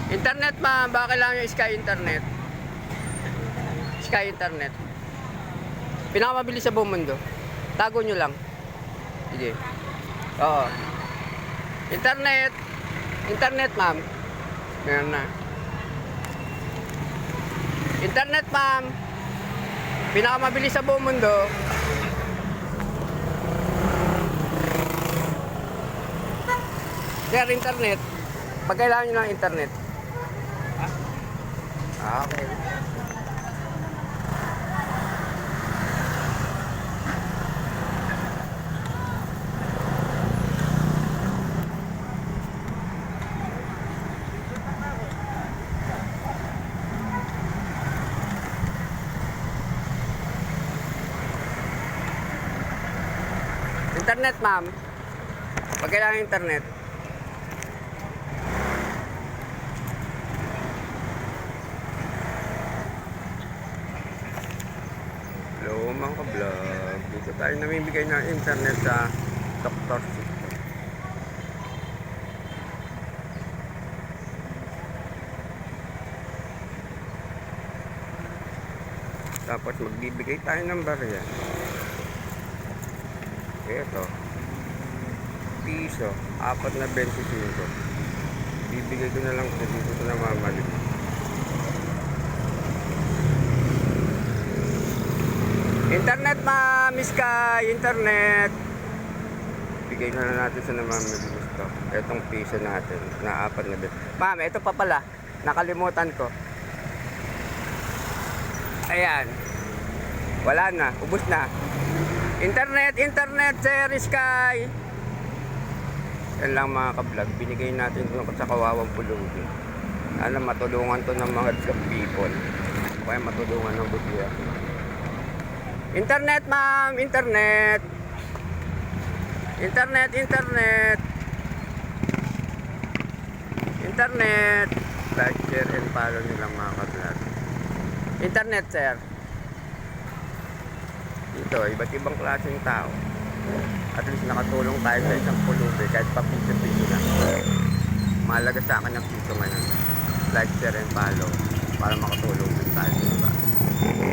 Internet ma'am, baka lang yung Sky Internet. Sky Internet. Pinakamabilis sa buong mundo. Tago nyo lang. Sige. Oo. Internet. Internet ma'am. Meron na. Internet ma'am. Pinakamabilis sa buong mundo. Sir, internet. Pag kailangan nyo ng internet. Okay. Internet, ma'am. Pag kailangan internet. Hello mga ka-vlog. Dito tayo namimigay ng internet sa Dr. System. Tapos magbibigay tayo ng barya. Ito. Piso. 4 na 25. Bibigay ko na lang sa dito sa namamalit. Internet ma'am, Sky, internet. Bigay na natin sa namamalit gusto. Itong piso natin na 4 na 20. Ma'am, ito pa pala. Nakalimutan ko. Ayan. Wala na, ubos na. Internet, sir, Sky. Yan lang mga ka-vlog. Binigay natin doon sa kawawang pulungin. Alam, matulungan to ng mga people. Kaya matulungan ng budiya. Internet, ma'am, internet. Internet. Like, share, and follow nilang mga ka-vlog. Internet, sir. Dito, iba't ibang klaseng tao. At least nakatulong tayo sa isang pulubi kahit pa piso-piso na. Mahalaga sa akin ang piso ngayon. Like, share, and follow para makatulong din tayo. Diba?